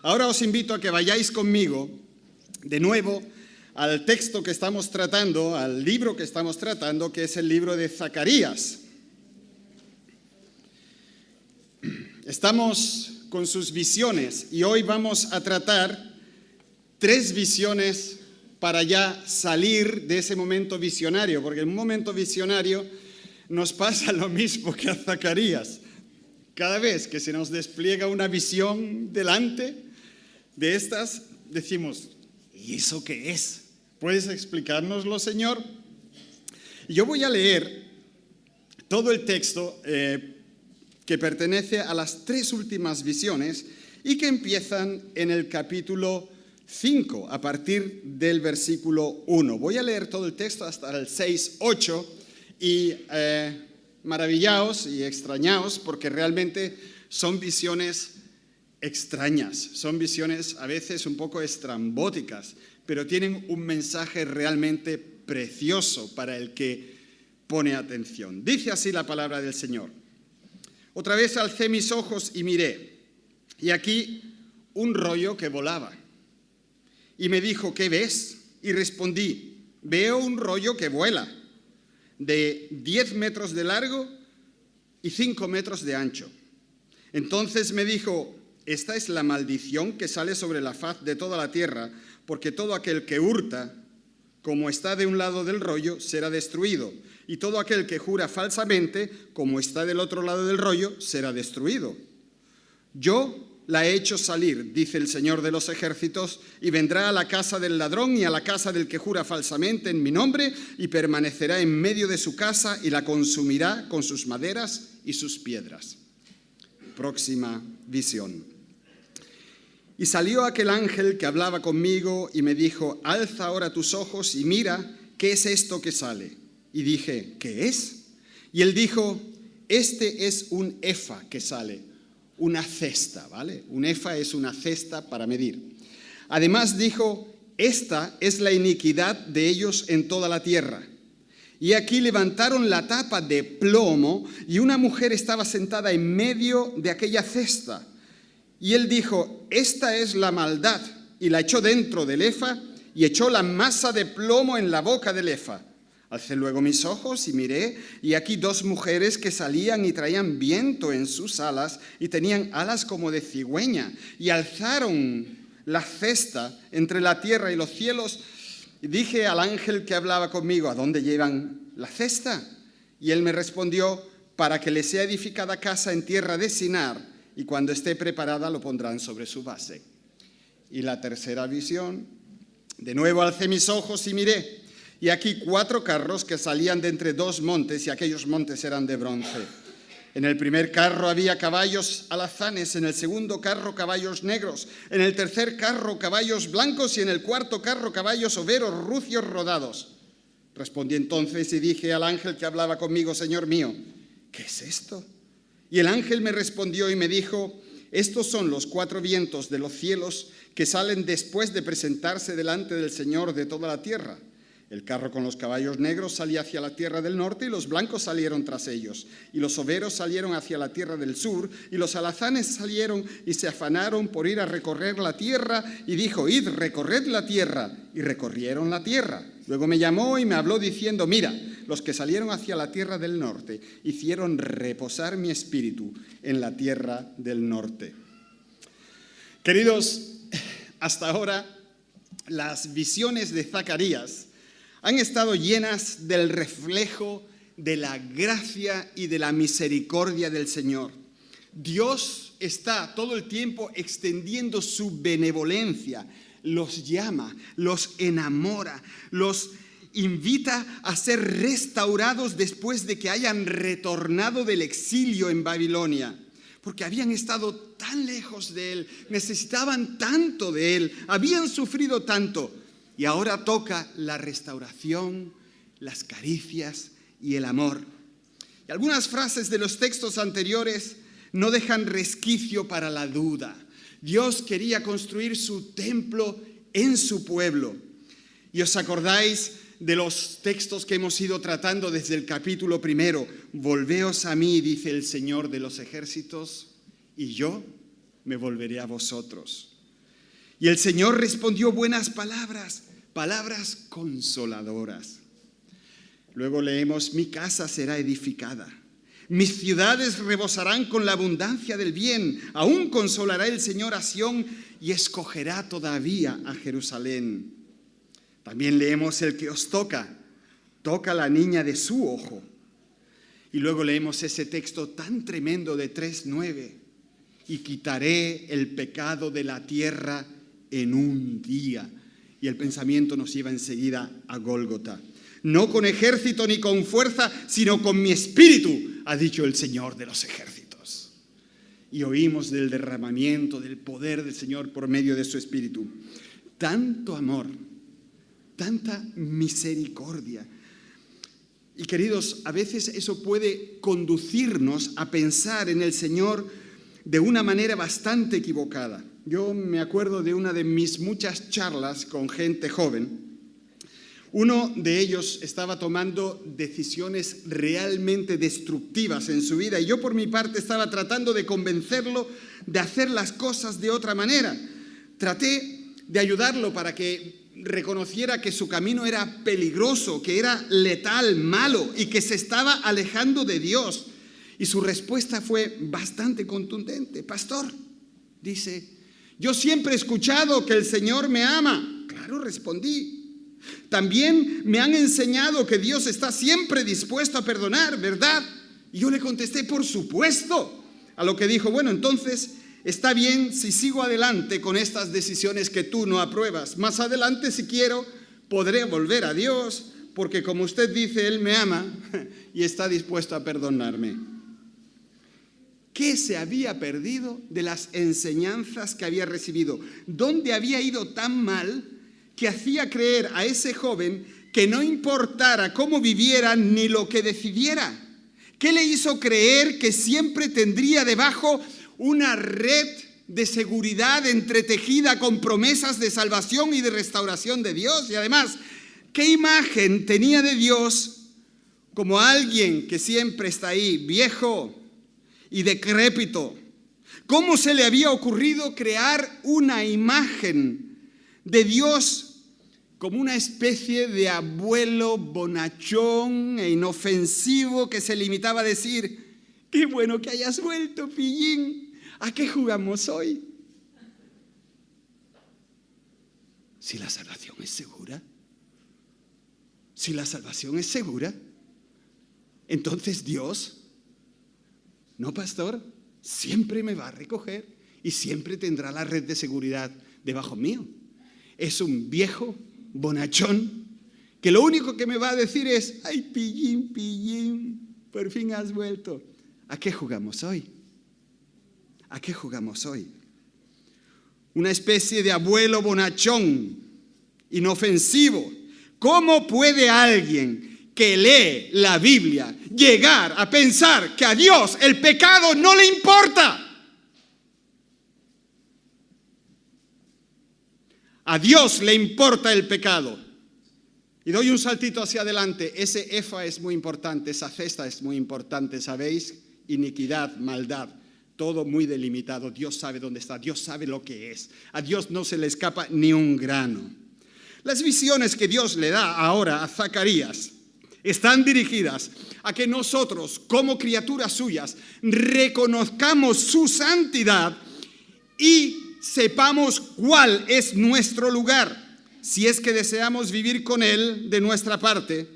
Ahora os invito a que vayáis conmigo de nuevo al texto que estamos tratando, al libro que estamos tratando, que es el libro de Zacarías. Estamos con sus visiones y hoy vamos a tratar 3 visiones para ya salir de ese momento visionario, porque en un momento visionario nos pasa lo mismo que a Zacarías. Cada vez que se nos despliega una visión delante de estas, decimos, ¿y eso qué es? ¿Puedes explicárnoslo, Señor? Yo voy a leer todo el texto que pertenece a las 3 últimas visiones y que empiezan en el capítulo 5, a partir del versículo 1. Voy a leer todo el texto hasta el 6, 8 y maravillaos y extrañaos porque realmente son visiones extrañas, son visiones a veces un poco estrambóticas, pero tienen un mensaje realmente precioso para el que pone atención. Dice así la palabra del Señor. Otra vez alcé mis ojos y miré, y aquí un rollo que volaba. Y me dijo, ¿qué ves? Y respondí, veo un rollo que vuela, de 10 metros de largo y 5 metros de ancho. Entonces me dijo, esta es la maldición que sale sobre la faz de toda la tierra, porque todo aquel que hurta, como está de un lado del rollo, será destruido, y todo aquel que jura falsamente, como está del otro lado del rollo, será destruido. Yo la he hecho salir, dice el Señor de los ejércitos, y vendrá a la casa del ladrón y a la casa del que jura falsamente en mi nombre, y permanecerá en medio de su casa y la consumirá con sus maderas y sus piedras. Próxima visión. Y salió aquel ángel que hablaba conmigo y me dijo, alza ahora tus ojos y mira qué es esto que sale. Y dije, ¿qué es? Y él dijo, este es un efa que sale. Una cesta, ¿vale? Un efa es una cesta para medir. Además dijo, esta es la iniquidad de ellos en toda la tierra. Y aquí levantaron la tapa de plomo y una mujer estaba sentada en medio de aquella cesta. Y él dijo, esta es la maldad, y la echó dentro del efa y echó la masa de plomo en la boca del efa. Alcé luego mis ojos y miré, y aquí 2 mujeres que salían y traían viento en sus alas, y tenían alas como de cigüeña, y alzaron la cesta entre la tierra y los cielos. Y dije al ángel que hablaba conmigo, ¿a dónde llevan la cesta? Y él me respondió, para que les sea edificada casa en tierra de Sinar, y cuando esté preparada lo pondrán sobre su base. Y la tercera visión, de nuevo alcé mis ojos y miré, y aquí 4 carros que salían de entre 2 montes, y aquellos montes eran de bronce. En el primer carro había caballos alazanes, en el segundo carro caballos negros, en el tercer carro caballos blancos, y en el cuarto carro caballos overos, rucios, rodados. Respondí entonces y dije al ángel que hablaba conmigo, Señor mío, ¿qué es esto? Y el ángel me respondió y me dijo, estos son los 4 vientos de los cielos que salen después de presentarse delante del Señor de toda la tierra. El carro con los caballos negros salía hacia la tierra del norte y los blancos salieron tras ellos. Y los overos salieron hacia la tierra del sur y los alazanes salieron y se afanaron por ir a recorrer la tierra. Y dijo, id, recorred la tierra. Y recorrieron la tierra. Luego me llamó y me habló diciendo, mira, los que salieron hacia la tierra del norte hicieron reposar mi espíritu en la tierra del norte. Queridos, hasta ahora las visiones de Zacarías han estado llenas del reflejo de la gracia y de la misericordia del Señor. Dios está todo el tiempo extendiendo su benevolencia, los llama, los enamora, los invita a ser restaurados después de que hayan retornado del exilio en Babilonia, porque habían estado tan lejos de Él, necesitaban tanto de Él, habían sufrido tanto. Y ahora toca la restauración, las caricias y el amor. Y algunas frases de los textos anteriores no dejan resquicio para la duda. Dios quería construir su templo en su pueblo. Y os acordáis de los textos que hemos ido tratando desde el capítulo 1. Volveos a mí, dice el Señor de los ejércitos, y yo me volveré a vosotros. Y el Señor respondió buenas palabras, palabras consoladoras. Luego leemos, mi casa será edificada, mis ciudades rebosarán con la abundancia del bien, aún consolará el Señor a Sión y escogerá todavía a Jerusalén. También leemos, el que os toca, toca a la niña de su ojo. Y luego leemos ese texto tan tremendo de 3:9, y quitaré el pecado de la tierra en un día. Y el pensamiento nos lleva enseguida a Gólgota. No con ejército ni con fuerza, sino con mi espíritu, ha dicho el Señor de los ejércitos. Y oímos del derramamiento, del poder del Señor por medio de su espíritu. Tanto amor, tanta misericordia. Y queridos, a veces eso puede conducirnos a pensar en el Señor de una manera bastante equivocada. Yo me acuerdo de una de mis muchas charlas con gente joven. Uno de ellos estaba tomando decisiones realmente destructivas en su vida y yo por mi parte estaba tratando de convencerlo de hacer las cosas de otra manera. Traté de ayudarlo para que reconociera que su camino era peligroso, que era letal, malo y que se estaba alejando de Dios. Y su respuesta fue bastante contundente. Pastor, dice, yo siempre he escuchado que el Señor me ama. Claro, respondí. También me han enseñado que Dios está siempre dispuesto a perdonar, ¿verdad? Y yo le contesté, por supuesto. A lo que dijo, bueno, entonces está bien si sigo adelante con estas decisiones que tú no apruebas. Más adelante, si quiero, podré volver a Dios, porque como usted dice, Él me ama y está dispuesto a perdonarme. ¿Qué se había perdido de las enseñanzas que había recibido? ¿Dónde había ido tan mal que hacía creer a ese joven que no importara cómo viviera ni lo que decidiera? ¿Qué le hizo creer que siempre tendría debajo una red de seguridad entretejida con promesas de salvación y de restauración de Dios? Y además, ¿qué imagen tenía de Dios como alguien que siempre está ahí, viejo y decrépito? ¿Cómo se le había ocurrido crear una imagen de Dios como una especie de abuelo bonachón e inofensivo que se limitaba a decir, qué bueno que hayas vuelto, pillín, ¿a qué jugamos hoy? Si la salvación es segura, si la salvación es segura, entonces Dios, no pastor, siempre me va a recoger y siempre tendrá la red de seguridad debajo mío. Es un viejo bonachón que lo único que me va a decir es, ay, pillín, pillín, por fin has vuelto. ¿A qué jugamos hoy? ¿A qué jugamos hoy? Una especie de abuelo bonachón, inofensivo. ¿Cómo puede alguien que lee la Biblia llegar a pensar que a Dios el pecado no le importa? A Dios le importa el pecado. Y doy un saltito hacia adelante. Ese efa es muy importante, esa cesta es muy importante, ¿sabéis? Iniquidad, maldad, todo muy delimitado. Dios sabe dónde está, Dios sabe lo que es. A Dios no se le escapa ni un grano. Las visiones que Dios le da ahora a Zacarías están dirigidas a que nosotros, como criaturas suyas, reconozcamos su santidad y sepamos cuál es nuestro lugar, si es que deseamos vivir con Él de nuestra parte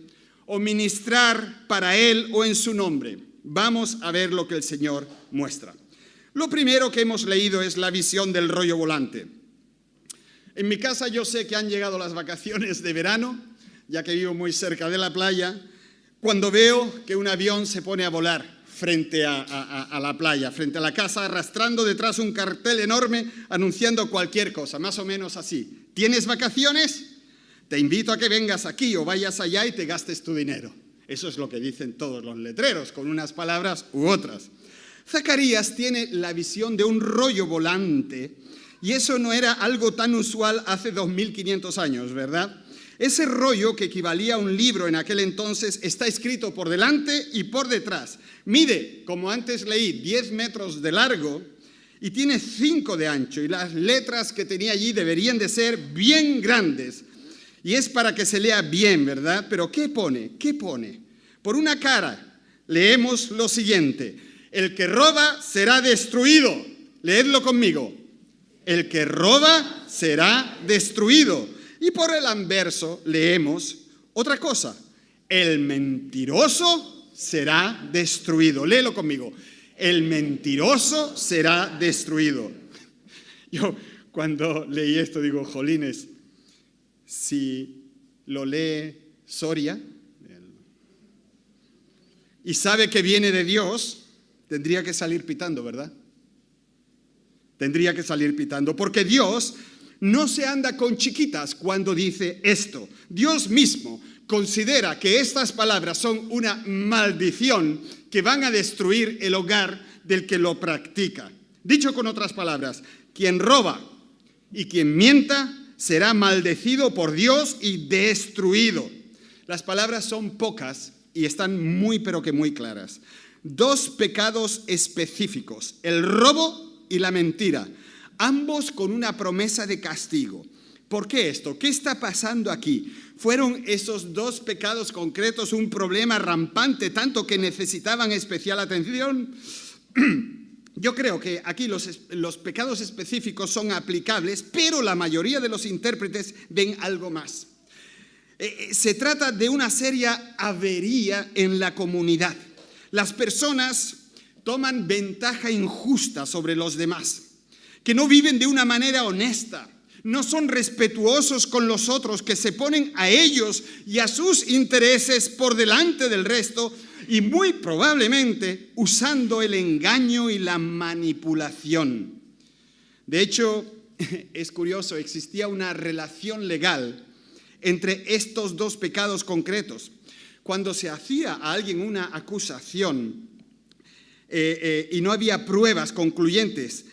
o ministrar para Él o en su nombre. Vamos a ver lo que el Señor muestra. Lo primero que hemos leído es la visión del rollo volante. En mi casa yo sé que han llegado las vacaciones de verano, ya que vivo muy cerca de la playa, cuando veo que un avión se pone a volar frente a la playa, frente a la casa, arrastrando detrás un cartel enorme anunciando cualquier cosa, más o menos así. ¿Tienes vacaciones? Te invito a que vengas aquí o vayas allá y te gastes tu dinero. Eso es lo que dicen todos los letreros, con unas palabras u otras. Zacarías tiene la visión de un rollo volante y eso no era algo tan usual hace 2500 años, ¿verdad? Ese rollo, que equivalía a un libro en aquel entonces, está escrito por delante y por detrás. Mide, como antes leí, 10 metros de largo y tiene 5 de ancho, y las letras que tenía allí deberían de ser bien grandes. Y es para que se lea bien, ¿verdad? Pero ¿qué pone? ¿Qué pone? Por una cara leemos lo siguiente: el que roba será destruido. Leedlo conmigo. El que roba será destruido. Y por el anverso leemos otra cosa: el mentiroso será destruido. Léelo conmigo. El mentiroso será destruido. Yo cuando leí esto digo, jolines, si lo lee Soria y sabe que viene de Dios, tendría que salir pitando, ¿verdad? Tendría que salir pitando, porque Dios no se anda con chiquitas cuando dice esto. Dios mismo considera que estas palabras son una maldición que van a destruir el hogar del que lo practica. Dicho con otras palabras, quien roba y quien mienta será maldecido por Dios y destruido. Las palabras son pocas y están muy pero que muy claras. 2 pecados específicos, el robo y la mentira, ambos con una promesa de castigo. ¿Por qué esto? ¿Qué está pasando aquí? ¿Fueron esos 2 pecados concretos un problema rampante, tanto que necesitaban especial atención? Yo creo que aquí los pecados específicos son aplicables, pero la mayoría de los intérpretes ven algo más. Se trata de una seria avería en la comunidad. Las personas toman ventaja injusta sobre los demás, que no viven de una manera honesta, no son respetuosos con los otros, que se ponen a ellos y a sus intereses por delante del resto, y muy probablemente usando el engaño y la manipulación. De hecho, es curioso, existía una relación legal entre estos 2 pecados concretos. Cuando se hacía a alguien una acusación y no había pruebas concluyentes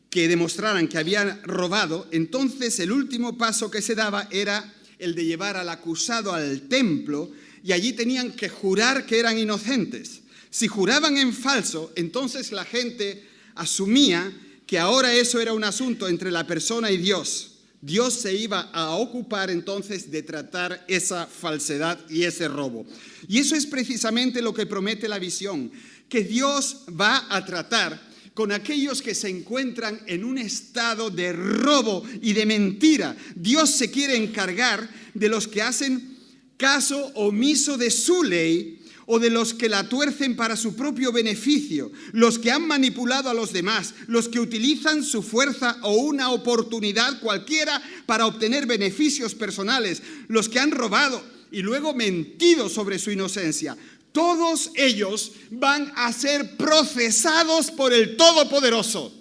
que demostraran que habían robado, entonces el último paso que se daba era el de llevar al acusado al templo, y allí tenían que jurar que eran inocentes. Si juraban en falso, entonces la gente asumía que ahora eso era un asunto entre la persona y Dios. Dios se iba a ocupar entonces de tratar esa falsedad y ese robo. Y eso es precisamente lo que promete la visión, que Dios va a tratar con aquellos que se encuentran en un estado de robo y de mentira. Dios se quiere encargar de los que hacen caso omiso de su ley o de los que la tuercen para su propio beneficio, los que han manipulado a los demás, los que utilizan su fuerza o una oportunidad cualquiera para obtener beneficios personales, los que han robado y luego mentido sobre su inocencia. Todos ellos van a ser procesados por el Todopoderoso.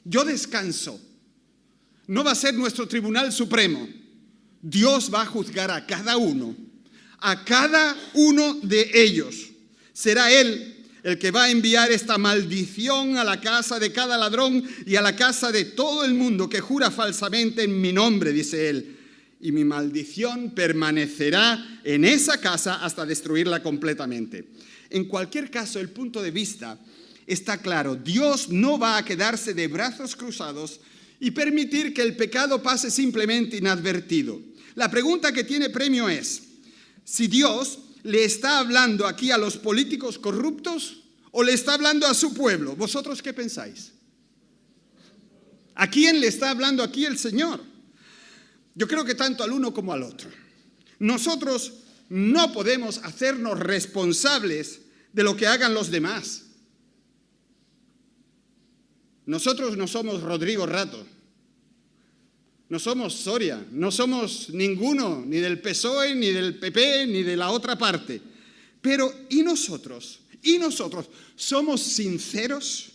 Yo descanso. No va a ser nuestro Tribunal Supremo. Dios va a juzgar a cada uno de ellos. Será Él el que va a enviar esta maldición a la casa de cada ladrón y a la casa de todo el mundo que jura falsamente en mi nombre, dice Él. Y mi maldición permanecerá en esa casa hasta destruirla completamente. En cualquier caso, el punto de vista está claro. Dios no va a quedarse de brazos cruzados y permitir que el pecado pase simplemente inadvertido. La pregunta que tiene premio es: si Dios le está hablando aquí a los políticos corruptos o le está hablando a su pueblo. ¿Vosotros qué pensáis? ¿A quién le está hablando aquí el Señor? Yo creo que tanto al uno como al otro. Nosotros no podemos hacernos responsables de lo que hagan los demás. Nosotros no somos Rodrigo Rato. No somos Soria, no somos ninguno, ni del PSOE, ni del PP, ni de la otra parte. Pero, ¿y nosotros? ¿Y nosotros? ¿Somos sinceros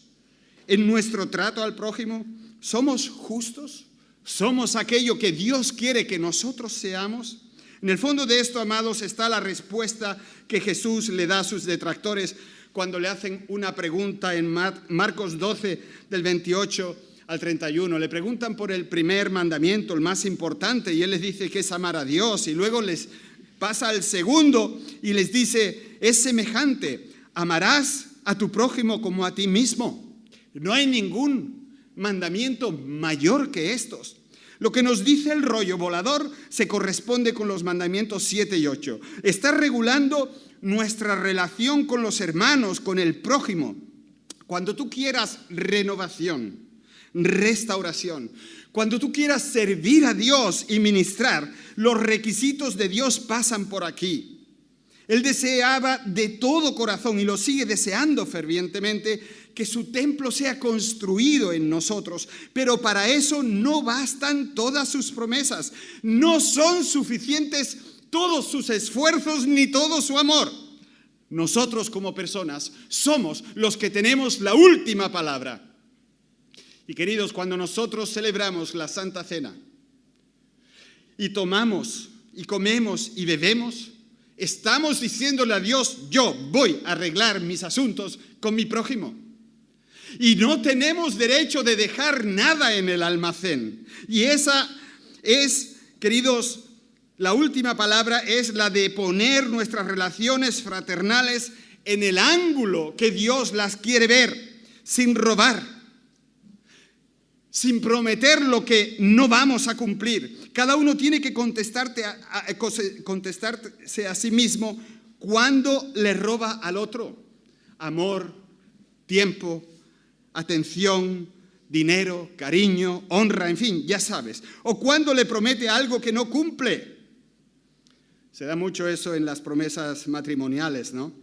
en nuestro trato al prójimo? ¿Somos justos? ¿Somos aquello que Dios quiere que nosotros seamos? En el fondo de esto, amados, está la respuesta que Jesús le da a sus detractores cuando le hacen una pregunta en Marcos 12, del 28 al 31. Le preguntan por el primer mandamiento, el más importante, y Él les dice que es amar a Dios. Y luego les pasa al segundo y les dice, es semejante, amarás a tu prójimo como a ti mismo. No hay ningún mandamiento mayor que estos. Lo que nos dice el rollo volador se corresponde con los mandamientos 7 y 8. Está regulando nuestra relación con los hermanos, con el prójimo. Cuando tú quieras renovación, restauración, cuando tú quieras servir a Dios y ministrar, los requisitos de Dios pasan por aquí. Él deseaba de todo corazón y lo sigue deseando fervientemente que su templo sea construido en nosotros, pero para eso no bastan todas sus promesas, no son suficientes todos sus esfuerzos ni todo su amor. Nosotros como personas somos los que tenemos la última palabra. Y queridos, cuando nosotros celebramos la Santa Cena y tomamos y comemos y bebemos, estamos diciéndole a Dios, yo voy a arreglar mis asuntos con mi prójimo. Y no tenemos derecho de dejar nada en el almacén. Y esa es, queridos, la última palabra es la de poner nuestras relaciones fraternales en el ángulo que Dios las quiere ver, sin robar, sin prometer lo que no vamos a cumplir. Cada uno tiene que contestarse a sí mismo cuando le roba al otro. Amor, tiempo, atención, dinero, cariño, honra, en fin, ya sabes. O cuando le promete algo que no cumple. Se da mucho eso en las promesas matrimoniales, ¿no?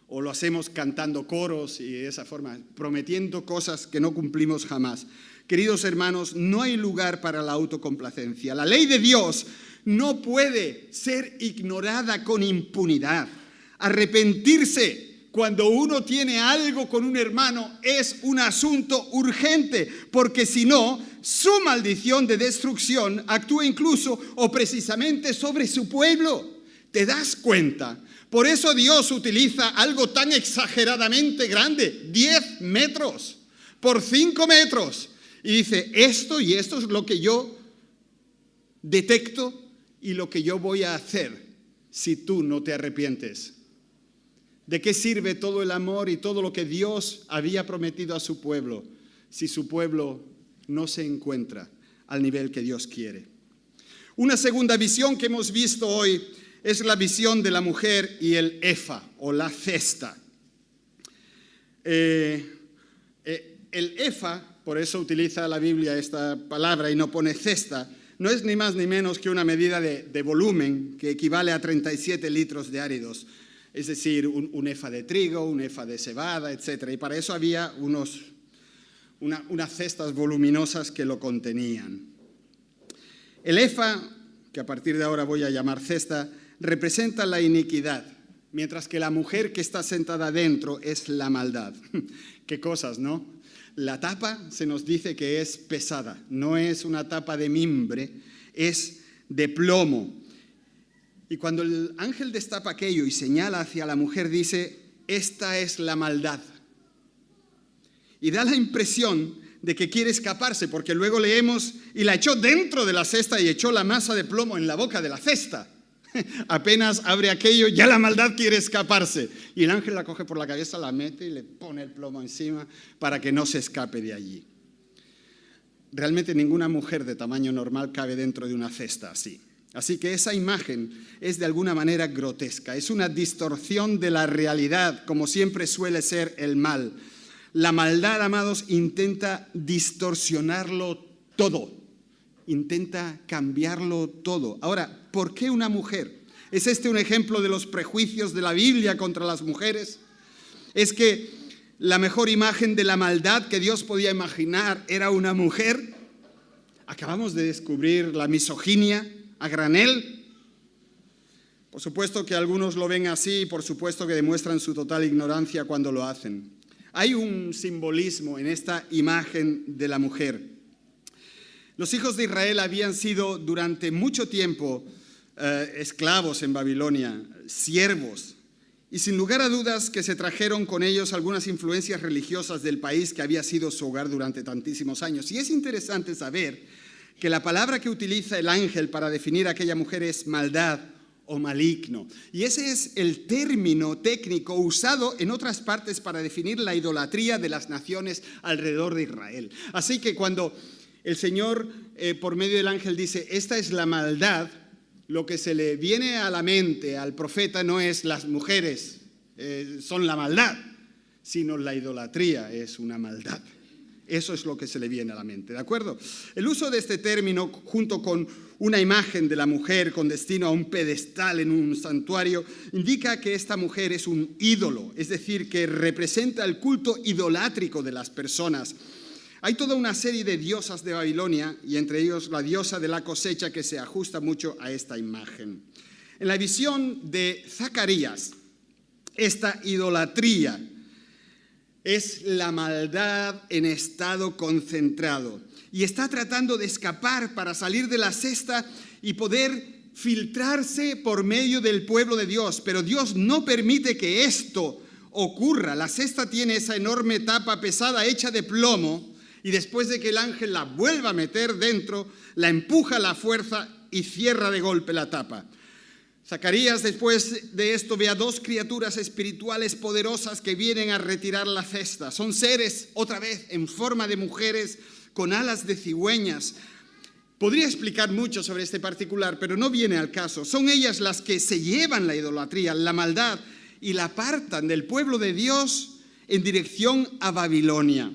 O lo hacemos cantando coros y de esa forma, prometiendo cosas que no cumplimos jamás. Queridos hermanos, no hay lugar para la autocomplacencia. La ley de Dios no puede ser ignorada con impunidad. Arrepentirse cuando uno tiene algo con un hermano es un asunto urgente, porque si no, su maldición de destrucción actúa incluso o precisamente sobre su pueblo. ¿Te das cuenta? Por eso Dios utiliza algo tan exageradamente grande, 10 metros por 5 metros. Y dice, esto y esto es lo que yo detecto y lo que yo voy a hacer si tú no te arrepientes. ¿De qué sirve todo el amor y todo lo que Dios había prometido a su pueblo si su pueblo no se encuentra al nivel que Dios quiere? Una segunda visión que hemos visto hoy es la visión de la mujer y el efa o la cesta. El efa, por eso utiliza la Biblia esta palabra y no pone cesta, no es ni más ni menos que una medida de volumen que equivale a 37 litros de áridos. Es decir, un efa de trigo, un efa de cebada, etc. Y para eso había unas cestas voluminosas que lo contenían. El efa, que a partir de ahora voy a llamar cesta, representa la iniquidad, mientras que la mujer que está sentada dentro es la maldad. Qué cosas, ¿no? La tapa se nos dice que es pesada, no es una tapa de mimbre, es de plomo. Y cuando el ángel destapa aquello y señala hacia la mujer, dice, esta es la maldad. Y da la impresión de que quiere escaparse, porque luego leemos, y la echó dentro de la cesta y echó la masa de plomo en la boca de la cesta. Apenas abre aquello, ya la maldad quiere escaparse. Y el ángel la coge por la cabeza, la mete y le pone el plomo encima para que no se escape de allí. Realmente ninguna mujer de tamaño normal cabe dentro de una cesta así. Así que esa imagen es de alguna manera grotesca, es una distorsión de la realidad, como siempre suele ser el mal. La maldad, amados, intenta distorsionarlo todo, intenta cambiarlo todo. Ahora, ¿por qué una mujer? ¿Es este un ejemplo de los prejuicios de la Biblia contra las mujeres? ¿Es que la mejor imagen de la maldad que Dios podía imaginar era una mujer? Acabamos de descubrir la misoginia a granel. Por supuesto que algunos lo ven así y por supuesto que demuestran su total ignorancia cuando lo hacen. Hay un simbolismo en esta imagen de la mujer. Los hijos de Israel habían sido durante mucho tiempo esclavos en Babilonia, siervos, y sin lugar a dudas que se trajeron con ellos algunas influencias religiosas del país que había sido su hogar durante tantísimos años. Y es interesante saber que la palabra que utiliza el ángel para definir a aquella mujer es maldad o maligno. Y ese es el término técnico usado en otras partes para definir la idolatría de las naciones alrededor de Israel. Así que cuando el Señor, por medio del ángel, dice, esta es la maldad, lo que se le viene a la mente al profeta no es las mujeres son la maldad, sino la idolatría es una maldad. Eso es lo que se le viene a la mente, ¿de acuerdo? El uso de este término, junto con una imagen de la mujer con destino a un pedestal en un santuario, indica que esta mujer es un ídolo, es decir, que representa el culto idolátrico de las personas. Hay toda una serie de diosas de Babilonia, y entre ellos la diosa de la cosecha, que se ajusta mucho a esta imagen. En la visión de Zacarías, esta idolatría es la maldad en estado concentrado y está tratando de escapar para salir de la cesta y poder filtrarse por medio del pueblo de Dios, pero Dios no permite que esto ocurra. La cesta tiene esa enorme tapa pesada hecha de plomo y después de que el ángel la vuelva a meter dentro, la empuja a la fuerza y cierra de golpe la tapa. Zacarías, después de esto, ve a dos criaturas espirituales poderosas que vienen a retirar la cesta. Son seres, otra vez, en forma de mujeres, con alas de cigüeñas. Podría explicar mucho sobre este particular, pero no viene al caso. Son ellas las que se llevan la idolatría, la maldad, y la apartan del pueblo de Dios en dirección a Babilonia.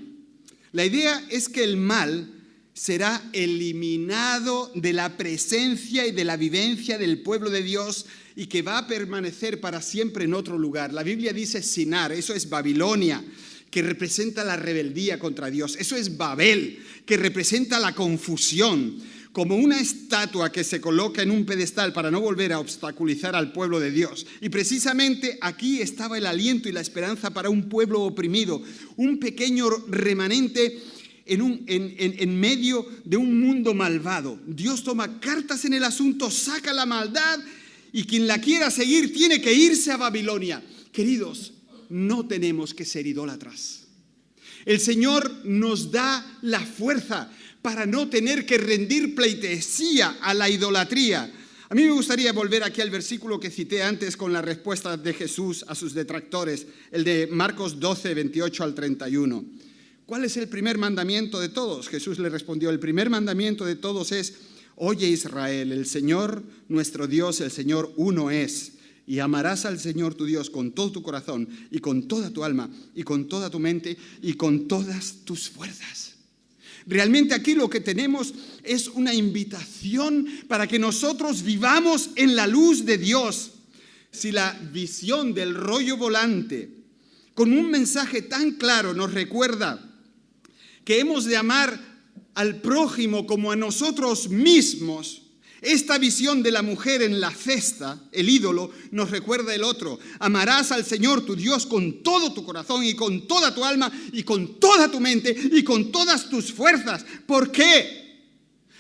La idea es que el mal será eliminado de la presencia y de la vivencia del pueblo de Dios y que va a permanecer para siempre en otro lugar. La Biblia dice Sinar, eso es Babilonia, que representa la rebeldía contra Dios. Eso es Babel, que representa la confusión, como una estatua que se coloca en un pedestal para no volver a obstaculizar al pueblo de Dios. Y precisamente aquí estaba el aliento y la esperanza para un pueblo oprimido, un pequeño remanente en medio de un mundo malvado. Dios toma cartas en el asunto, saca la maldad y quien la quiera seguir tiene que irse a Babilonia. Queridos, no tenemos que ser idólatras. El Señor nos da la fuerza para no tener que rendir pleitesía a la idolatría. A mí me gustaría volver aquí al versículo que cité antes con la respuesta de Jesús a sus detractores, el de Marcos 12, 28 al 31. ¿Cuál es el primer mandamiento de todos? Jesús le respondió, el primer mandamiento de todos es, oye Israel, el Señor nuestro Dios, el Señor uno es, y amarás al Señor tu Dios con todo tu corazón y con toda tu alma y con toda tu mente y con todas tus fuerzas. Realmente aquí lo que tenemos es una invitación para que nosotros vivamos en la luz de Dios. Si la visión del rollo volante con un mensaje tan claro nos recuerda que hemos de amar al prójimo como a nosotros mismos, esta visión de la mujer en la cesta, el ídolo, nos recuerda el otro. Amarás al Señor tu Dios con todo tu corazón y con toda tu alma y con toda tu mente y con todas tus fuerzas. ¿Por qué?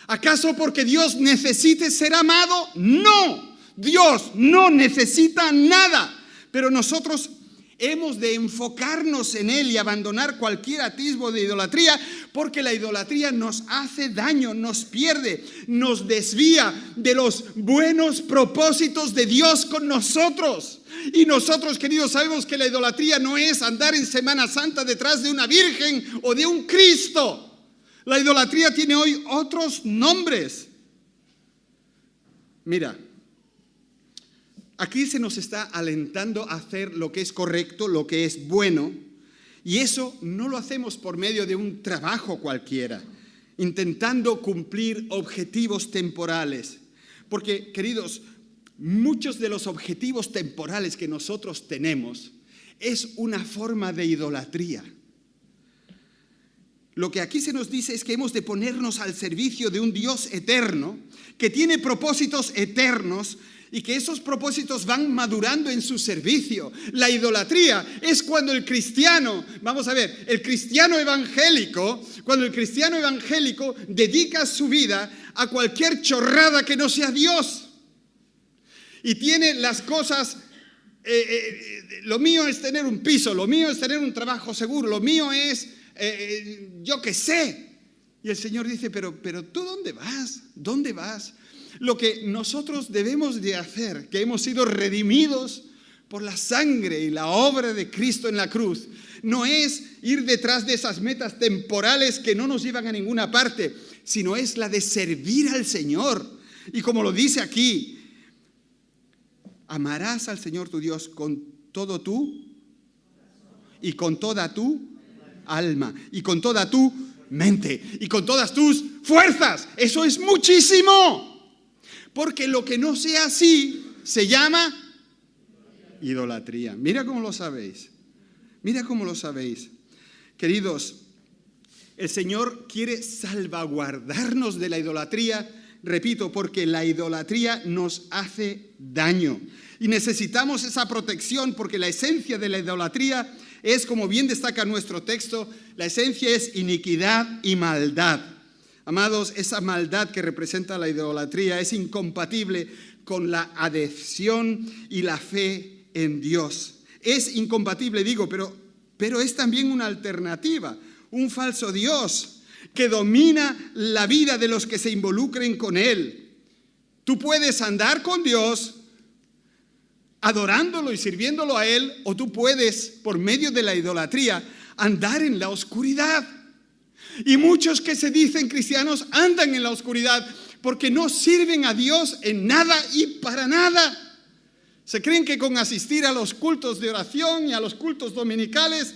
¿Acaso porque Dios necesite ser amado? No, Dios no necesita nada, pero nosotros hemos de enfocarnos en Él y abandonar cualquier atisbo de idolatría, porque la idolatría nos hace daño, nos pierde, nos desvía de los buenos propósitos de Dios con nosotros. Y nosotros, queridos, sabemos que la idolatría no es andar en Semana Santa detrás de una virgen o de un Cristo. La idolatría tiene hoy otros nombres. Mira, aquí se nos está alentando a hacer lo que es correcto, lo que es bueno, y eso no lo hacemos por medio de un trabajo cualquiera, intentando cumplir objetivos temporales. Porque, queridos, muchos de los objetivos temporales que nosotros tenemos es una forma de idolatría. Lo que aquí se nos dice es que hemos de ponernos al servicio de un Dios eterno, que tiene propósitos eternos, y que esos propósitos van madurando en su servicio. La idolatría es cuando el cristiano, vamos a ver, cuando el cristiano evangélico dedica su vida a cualquier chorrada que no sea Dios. Y tiene las cosas, lo mío es tener un piso, lo mío es tener un trabajo seguro, lo mío es, yo qué sé. Y el Señor dice, pero ¿tú dónde vas? ¿Dónde vas? Lo que nosotros debemos de hacer, que hemos sido redimidos por la sangre y la obra de Cristo en la cruz, no es ir detrás de esas metas temporales que no nos llevan a ninguna parte, sino es la de servir al Señor. Y como lo dice aquí, amarás al Señor tu Dios con todo tú y con toda tu alma y con toda tu mente y con todas tus fuerzas. Eso es muchísimo. Porque lo que no sea así se llama idolatría. Mira cómo lo sabéis. Mira cómo lo sabéis. Queridos, el Señor quiere salvaguardarnos de la idolatría, repito, porque la idolatría nos hace daño. Y necesitamos esa protección porque la esencia de la idolatría es, como bien destaca nuestro texto, la esencia es iniquidad y maldad. Amados, esa maldad que representa la idolatría es incompatible con la adhesión y la fe en Dios. Es incompatible, digo, pero es también una alternativa, un falso Dios que domina la vida de los que se involucren con Él. Tú puedes andar con Dios adorándolo y sirviéndolo a Él, o tú puedes, por medio de la idolatría, andar en la oscuridad. Y muchos que se dicen cristianos andan en la oscuridad porque no sirven a Dios en nada y para nada. Se creen que con asistir a los cultos de oración y a los cultos dominicales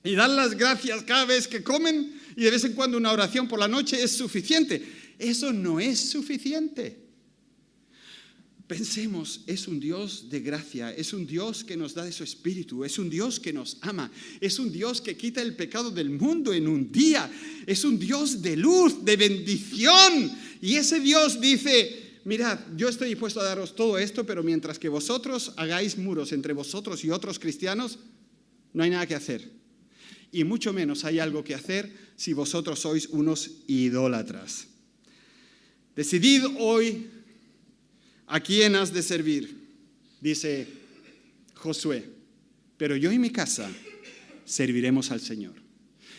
y dar las gracias cada vez que comen y de vez en cuando una oración por la noche es suficiente. Eso no es suficiente. Pensemos, es un Dios de gracia, es un Dios que nos da de su espíritu, es un Dios que nos ama, es un Dios que quita el pecado del mundo en un día, es un Dios de luz, de bendición. Y ese Dios dice: mirad, yo estoy dispuesto a daros todo esto, pero mientras que vosotros hagáis muros entre vosotros y otros cristianos, no hay nada que hacer. Y mucho menos hay algo que hacer si vosotros sois unos idólatras. Decidid hoy a quién has de servir, dice Josué, pero yo y mi casa serviremos al Señor.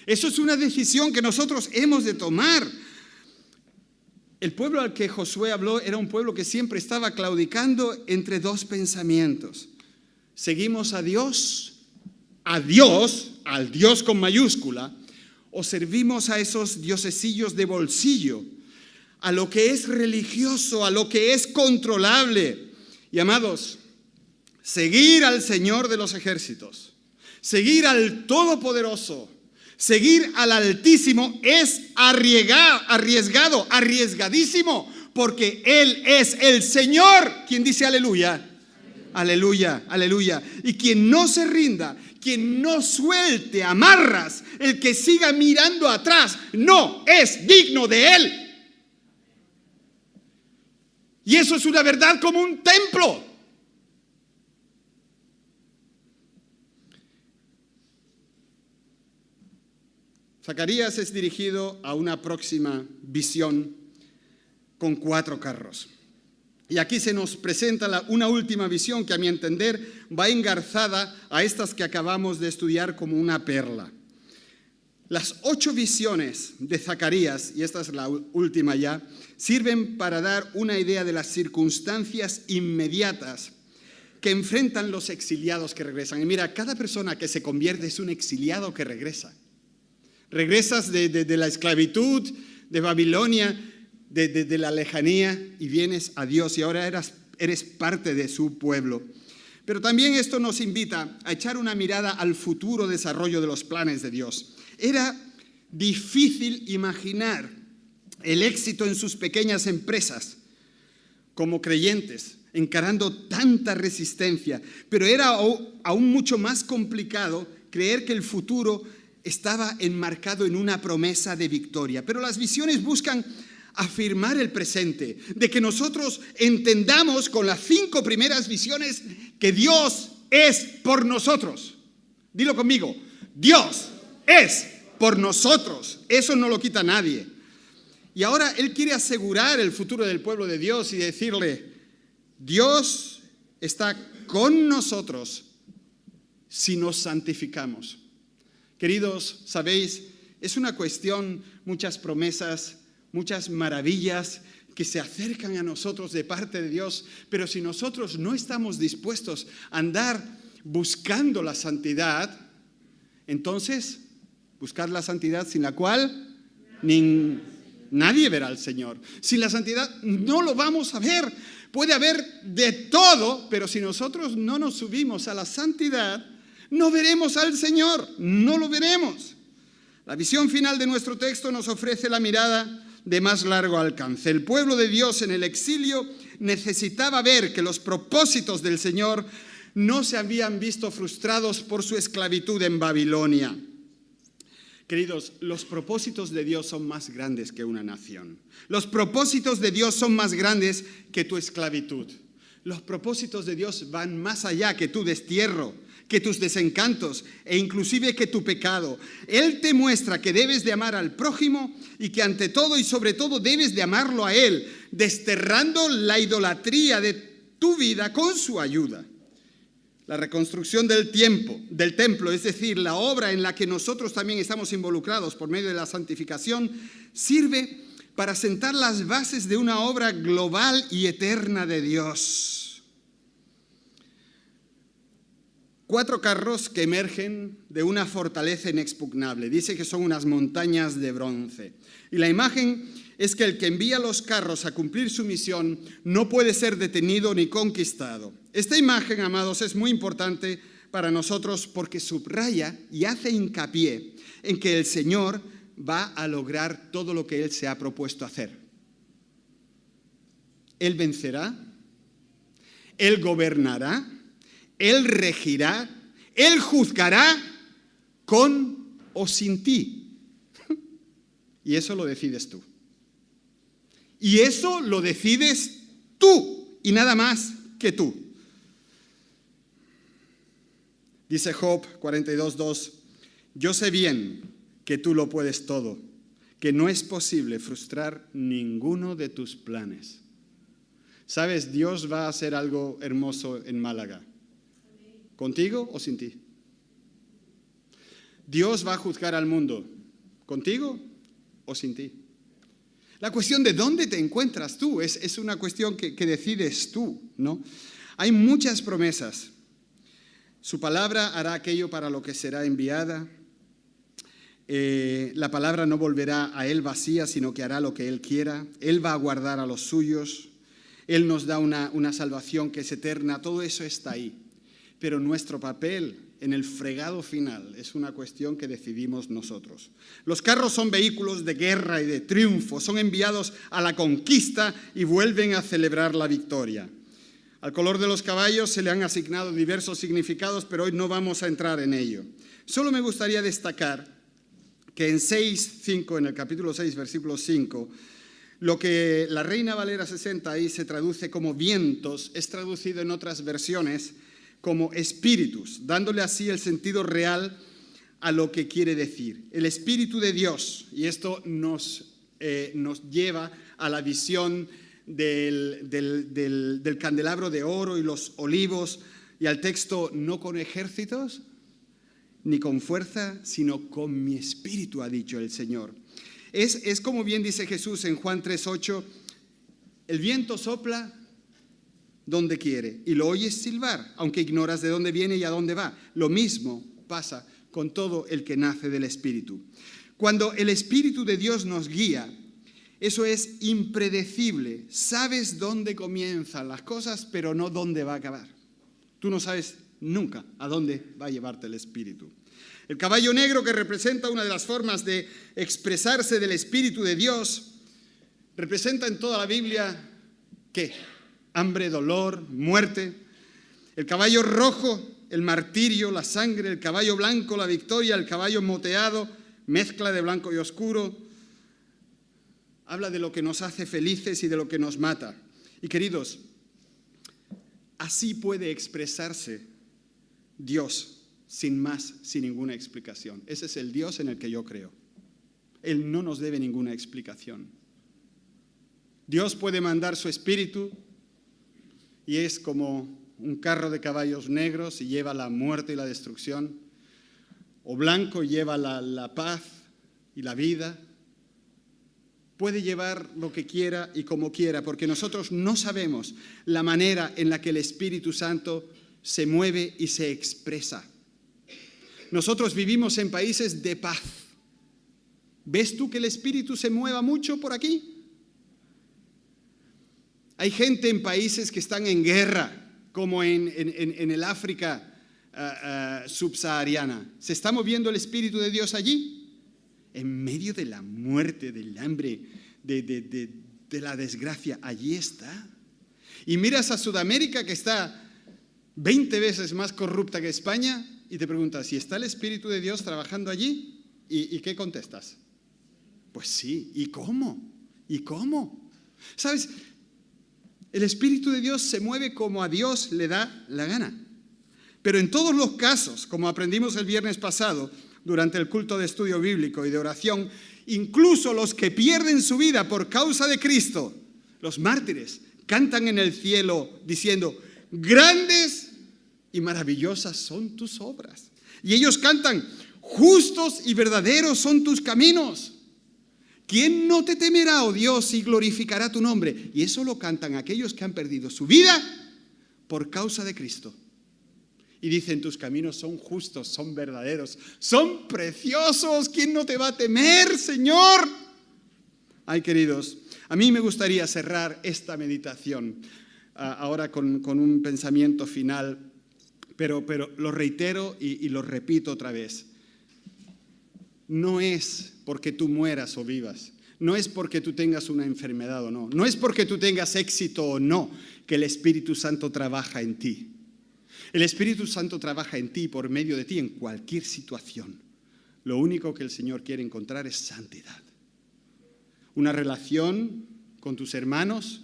Eso es una decisión que nosotros hemos de tomar. El pueblo al que Josué habló era un pueblo que siempre estaba claudicando entre dos pensamientos. ¿Seguimos a Dios, al Dios con mayúscula, o servimos a esos diosesillos de bolsillo, a lo que es religioso, a lo que es controlable? Y amados, seguir al Señor de los ejércitos, seguir al Todopoderoso, seguir al Altísimo es arriesgado, arriesgadísimo, porque Él es el Señor. ¿Quién dice aleluya? Aleluya, aleluya. Y quien no se rinda, quien no suelte amarras, el que siga mirando atrás, no es digno de Él. Y eso es una verdad como un templo. Zacarías es dirigido a una próxima visión con 4 carros. Y aquí se nos presenta una última visión que, a mi entender, va engarzada a estas que acabamos de estudiar como una perla. Las 8 visiones de Zacarías, y esta es la última ya, sirven para dar una idea de las circunstancias inmediatas que enfrentan los exiliados que regresan. Y mira, cada persona que se convierte es un exiliado que regresa. Regresas de la esclavitud, de Babilonia, de la lejanía, y vienes a Dios y ahora eres parte de su pueblo. Pero también esto nos invita a echar una mirada al futuro desarrollo de los planes de Dios. Era difícil imaginar el éxito en sus pequeñas empresas como creyentes, encarando tanta resistencia, pero era aún mucho más complicado creer que el futuro estaba enmarcado en una promesa de victoria. Pero las visiones buscan afirmar el presente, de que nosotros entendamos con las 5 primeras visiones que Dios es por nosotros. Dilo conmigo, Dios es por nosotros. Eso no lo quita nadie. Y ahora Él quiere asegurar el futuro del pueblo de Dios y decirle: Dios está con nosotros si nos santificamos. Queridos, sabéis, es una cuestión, muchas promesas, muchas maravillas que se acercan a nosotros de parte de Dios, pero si nosotros no estamos dispuestos a andar buscando la santidad, entonces buscar la santidad sin la cual nadie verá al Señor. Sin la santidad no lo vamos a ver. Puede haber de todo, pero si nosotros no nos subimos a la santidad, no veremos al Señor, no lo veremos. La visión final de nuestro texto nos ofrece la mirada de más largo alcance. El pueblo de Dios en el exilio necesitaba ver que los propósitos del Señor no se habían visto frustrados por su esclavitud en Babilonia. Queridos, los propósitos de Dios son más grandes que una nación. Los propósitos de Dios son más grandes que tu esclavitud. Los propósitos de Dios van más allá que tu destierro, que tus desencantos e inclusive que tu pecado. Él te muestra que debes de amar al prójimo y que ante todo y sobre todo debes de amarlo a Él, desterrando la idolatría de tu vida con su ayuda. La reconstrucción del templo, es decir, la obra en la que nosotros también estamos involucrados por medio de la santificación, sirve para sentar las bases de una obra global y eterna de Dios. 4 carros que emergen de una fortaleza inexpugnable. Dice que son unas montañas de bronce. Y la imagen es que el que envía los carros a cumplir su misión no puede ser detenido ni conquistado. Esta imagen, amados, es muy importante para nosotros porque subraya y hace hincapié en que el Señor va a lograr todo lo que Él se ha propuesto hacer. Él vencerá, Él gobernará, Él regirá, Él juzgará con o sin ti. Y eso lo decides tú. Y eso lo decides tú y nada más que tú. Dice Job 42:2, yo sé bien que tú lo puedes todo, que no es posible frustrar ninguno de tus planes. ¿Sabes? Dios va a hacer algo hermoso en Málaga. ¿Contigo o sin ti? Dios va a juzgar al mundo. ¿Contigo o sin ti? La cuestión de dónde te encuentras tú es una cuestión que decides tú, ¿no? Hay muchas promesas. Su palabra hará aquello para lo que será enviada. La palabra no volverá a Él vacía, sino que hará lo que Él quiera. Él va a guardar a los suyos. Él nos da una salvación que es eterna. Todo eso está ahí. Pero nuestro papel en el fregado final es una cuestión que decidimos nosotros. Los carros son vehículos de guerra y de triunfo. Son enviados a la conquista y vuelven a celebrar la victoria. Al color de los caballos se le han asignado diversos significados, pero hoy no vamos a entrar en ello. Solo me gustaría destacar que en el capítulo 6, versículo 5, lo que la Reina Valera 60 ahí se traduce como vientos, es traducido en otras versiones como espíritus, dándole así el sentido real a lo que quiere decir. El Espíritu de Dios, y esto nos lleva a la visión del candelabro de oro y los olivos, y al texto, no con ejércitos ni con fuerza, sino con mi espíritu, ha dicho el Señor. Es como bien dice Jesús en Juan 3:8, el viento sopla donde quiere y lo oyes silbar, aunque ignoras de dónde viene y a dónde va. Lo mismo pasa con todo el que nace del Espíritu. Cuando el Espíritu de Dios nos guía, eso es impredecible. Sabes dónde comienzan las cosas, pero no dónde va a acabar. Tú no sabes nunca a dónde va a llevarte el Espíritu. El caballo negro, que representa una de las formas de expresarse del Espíritu de Dios, representa en toda la Biblia, ¿qué? Hambre, dolor, muerte. El caballo rojo, el martirio, la sangre. El caballo blanco, la victoria. El caballo moteado, mezcla de blanco y oscuro. Habla de lo que nos hace felices y de lo que nos mata. Y queridos, así puede expresarse Dios sin más, sin ninguna explicación. Ese es el Dios en el que yo creo. Él no nos debe ninguna explicación. Dios puede mandar su espíritu y es como un carro de caballos negros y lleva la muerte y la destrucción, o blanco y lleva la paz y la vida. puede llevar lo que quiera y como quiera, porque nosotros no sabemos la manera en la que el Espíritu Santo se mueve y se expresa. Nosotros vivimos en países de paz. ¿Ves tú que el Espíritu se mueva mucho por aquí? Hay gente en países que están en guerra, como en el África subsahariana. ¿Se está moviendo el Espíritu de Dios allí? En medio de la muerte, del hambre, de la desgracia, allí está. Y miras a Sudamérica, que está 20 veces más corrupta que España, y te preguntas, ¿si está el Espíritu de Dios trabajando allí? ¿Y qué contestas? Pues sí. ¿Y cómo? ¿Y cómo? ¿Sabes? El Espíritu de Dios se mueve como a Dios le da la gana. Pero en todos los casos, como aprendimos el viernes pasado, durante el culto de estudio bíblico y de oración, incluso los que pierden su vida por causa de Cristo, los mártires, cantan en el cielo diciendo, grandes y maravillosas son tus obras. Y ellos cantan, justos y verdaderos son tus caminos. ¿Quién no te temerá, oh Dios, y glorificará tu nombre? Y eso lo cantan aquellos que han perdido su vida por causa de Cristo. Y dicen, tus caminos son justos, son verdaderos, son preciosos. ¿Quién no te va a temer, Señor? Ay, queridos, a mí me gustaría cerrar esta meditación ahora con un pensamiento final, pero lo reitero y lo repito otra vez. No es porque tú mueras o vivas, no es porque tú tengas una enfermedad o no, no es porque tú tengas éxito o no, que el Espíritu Santo trabaja en ti. El Espíritu Santo trabaja en ti, por medio de ti, en cualquier situación. Lo único que el Señor quiere encontrar es santidad. Una relación con tus hermanos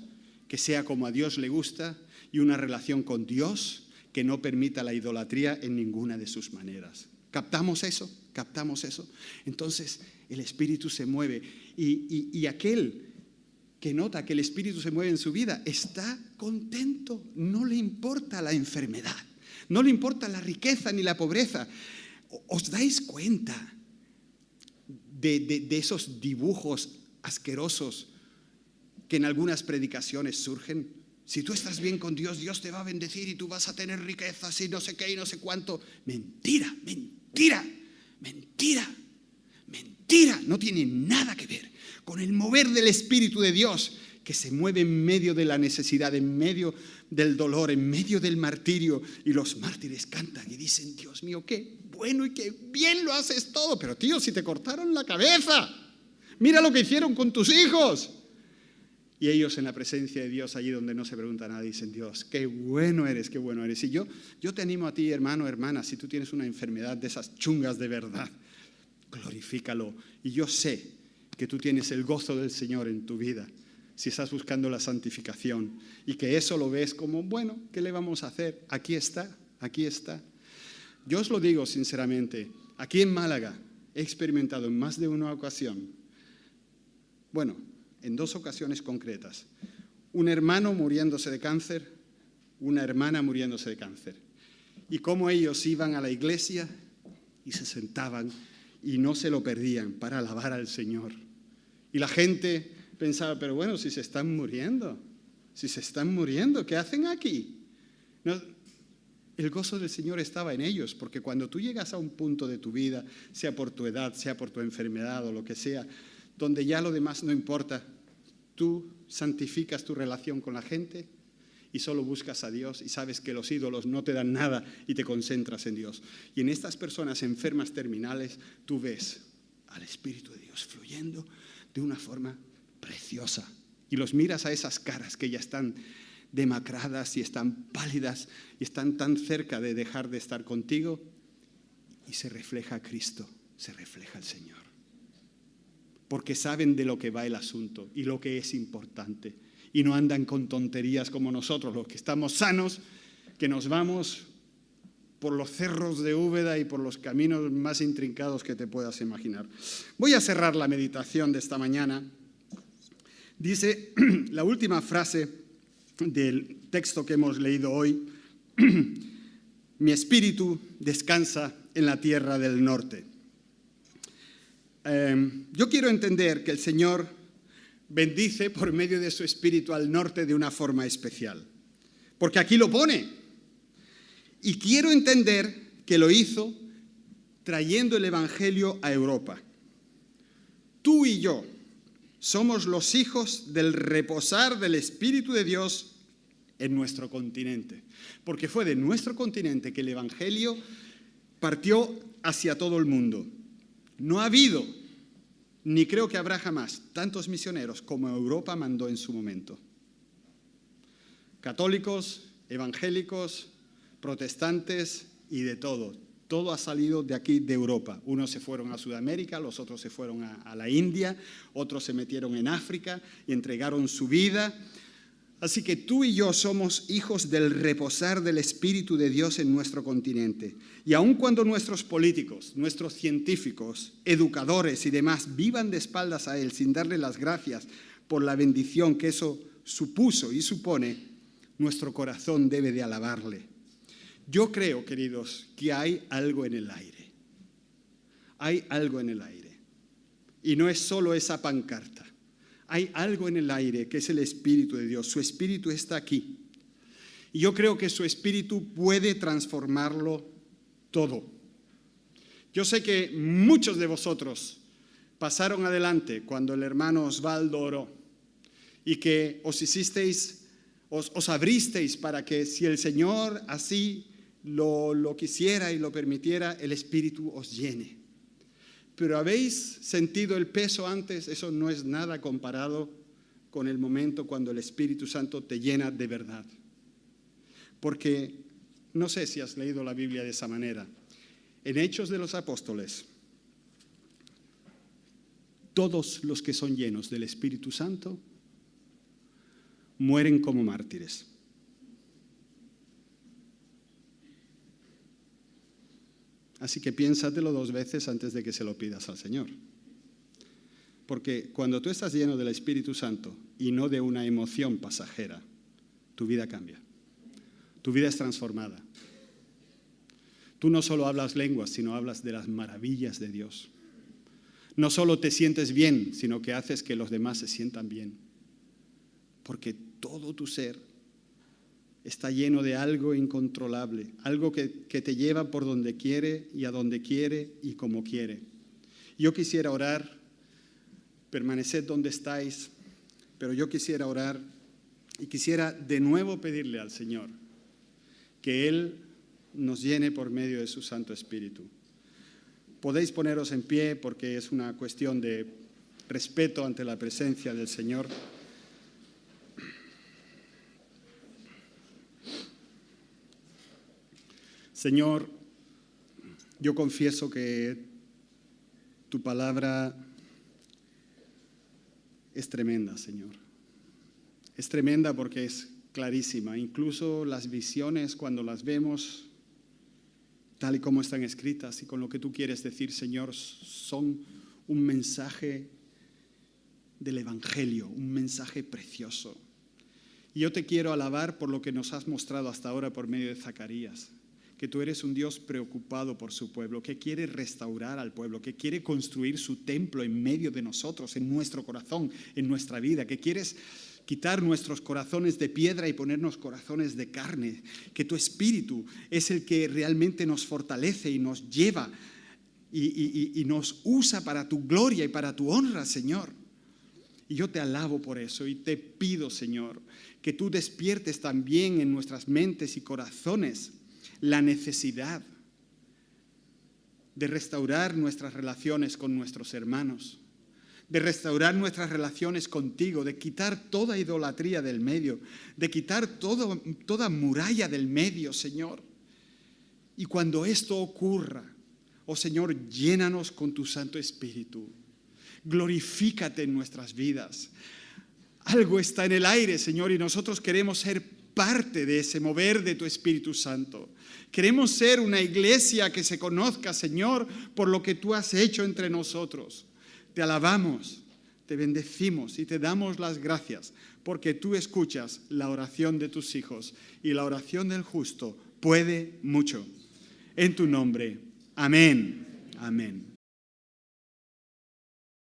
que sea como a Dios le gusta y una relación con Dios que no permita la idolatría en ninguna de sus maneras. ¿Captamos eso? ¿Captamos eso? Entonces el Espíritu se mueve y aquel que nota que el Espíritu se mueve en su vida está contento, no le importa la enfermedad. No le importa la riqueza ni la pobreza. ¿Os dais cuenta de esos dibujos asquerosos que en algunas predicaciones surgen? Si tú estás bien con Dios, Dios te va a bendecir y tú vas a tener riquezas y no sé qué y no sé cuánto. Mentira, mentira, mentira, mentira. No tiene nada que ver con el mover del Espíritu de Dios, que se mueve en medio de la necesidad, en medio del dolor, en medio del martirio. Y los mártires cantan y dicen, Dios mío, qué bueno y qué bien lo haces todo. Pero tío, si te cortaron la cabeza, mira lo que hicieron con tus hijos. Y ellos en la presencia de Dios, allí donde no se pregunta nada, dicen, Dios, qué bueno eres, qué bueno eres. Y yo te animo a ti, hermano, hermana, si tú tienes una enfermedad de esas chungas de verdad, glorifícalo. Y yo sé que tú tienes el gozo del Señor en tu vida, si estás buscando la santificación, y que eso lo ves como, bueno, ¿qué le vamos a hacer? Aquí está, aquí está. Yo os lo digo sinceramente, aquí en Málaga he experimentado en más de una ocasión, bueno, en 2 ocasiones concretas, un hermano muriéndose de cáncer, una hermana muriéndose de cáncer, y cómo ellos iban a la iglesia y se sentaban y no se lo perdían para alabar al Señor. Y la gente pensaba, pero bueno, si se están muriendo, ¿qué hacen aquí? No, el gozo del Señor estaba en ellos, porque cuando tú llegas a un punto de tu vida, sea por tu edad, sea por tu enfermedad o lo que sea, donde ya lo demás no importa, tú santificas tu relación con la gente y solo buscas a Dios y sabes que los ídolos no te dan nada y te concentras en Dios. Y en estas personas enfermas terminales, tú ves al Espíritu de Dios fluyendo de una forma preciosa. Y los miras a esas caras que ya están demacradas y están pálidas y están tan cerca de dejar de estar contigo, y se refleja a Cristo, se refleja al Señor. Porque saben de lo que va el asunto y lo que es importante. Y no andan con tonterías como nosotros, los que estamos sanos, que nos vamos por los cerros de Úbeda y por los caminos más intrincados que te puedas imaginar. Voy a cerrar la meditación de esta mañana. Dice la última frase del texto que hemos leído hoy: mi espíritu descansa en la tierra del norte. Yo quiero entender que el Señor bendice por medio de su Espíritu al norte de una forma especial. Porque aquí lo pone. Y quiero entender que lo hizo trayendo el Evangelio a Europa. Tú y yo somos los hijos del reposar del Espíritu de Dios en nuestro continente. Porque fue de nuestro continente que el Evangelio partió hacia todo el mundo. No ha habido, ni creo que habrá jamás, tantos misioneros como Europa mandó en su momento. Católicos, evangélicos, protestantes y de todo. Todo ha salido de aquí, de Europa. Unos se fueron a Sudamérica, los otros se fueron a la India, otros se metieron en África y entregaron su vida. Así que tú y yo somos hijos del reposar del Espíritu de Dios en nuestro continente. Y aun cuando nuestros políticos, nuestros científicos, educadores y demás vivan de espaldas a Él sin darle las gracias por la bendición que eso supuso y supone, nuestro corazón debe de alabarle. Yo creo, queridos, que hay algo en el aire. Hay algo en el aire. Y no es solo esa pancarta. Hay algo en el aire que es el Espíritu de Dios. Su Espíritu está aquí. Y yo creo que su Espíritu puede transformarlo todo. Yo sé que muchos de vosotros pasaron adelante cuando el hermano Osvaldo oró y que os abristeis para que si el Señor así lo quisiera y lo permitiera, el Espíritu os llene. Pero ¿habéis sentido el peso antes? Eso no es nada comparado con el momento cuando el Espíritu Santo te llena de verdad. Porque no sé si has leído la Biblia de esa manera. En Hechos de los Apóstoles, todos los que son llenos del Espíritu Santo mueren como mártires. Así que piénsatelo 2 veces antes de que se lo pidas al Señor. Porque cuando tú estás lleno del Espíritu Santo y no de una emoción pasajera, tu vida cambia. Tu vida es transformada. Tú no solo hablas lenguas, sino hablas de las maravillas de Dios. No solo te sientes bien, sino que haces que los demás se sientan bien. Porque todo tu ser está lleno de algo incontrolable, algo que te lleva por donde quiere y a donde quiere y como quiere. Yo quisiera orar, permaneced donde estáis, pero yo quisiera orar y quisiera de nuevo pedirle al Señor que Él nos llene por medio de su Santo Espíritu. Podéis poneros en pie porque es una cuestión de respeto ante la presencia del Señor. Señor, yo confieso que tu palabra es tremenda, Señor. Es tremenda porque es clarísima. Incluso las visiones, cuando las vemos tal y como están escritas y con lo que tú quieres decir, Señor, son un mensaje del Evangelio, un mensaje precioso. Y yo te quiero alabar por lo que nos has mostrado hasta ahora por medio de Zacarías. Que tú eres un Dios preocupado por su pueblo, que quiere restaurar al pueblo, que quiere construir su templo en medio de nosotros, en nuestro corazón, en nuestra vida, que quieres quitar nuestros corazones de piedra y ponernos corazones de carne, que tu Espíritu es el que realmente nos fortalece y nos lleva y nos usa para tu gloria y para tu honra, Señor. Y yo te alabo por eso y te pido, Señor, que tú despiertes también en nuestras mentes y corazones la necesidad de restaurar nuestras relaciones con nuestros hermanos, de restaurar nuestras relaciones contigo, de quitar toda idolatría del medio, de quitar toda muralla del medio, Señor. Y cuando esto ocurra, oh Señor, llénanos con tu Santo Espíritu. Glorifícate en nuestras vidas. Algo está en el aire, Señor, y nosotros queremos ser parte de ese mover de tu Espíritu Santo. Queremos ser una iglesia que se conozca, Señor, por lo que tú has hecho entre nosotros. Te alabamos, te bendecimos y te damos las gracias porque tú escuchas la oración de tus hijos y la oración del justo puede mucho. En tu nombre, amén. Amén.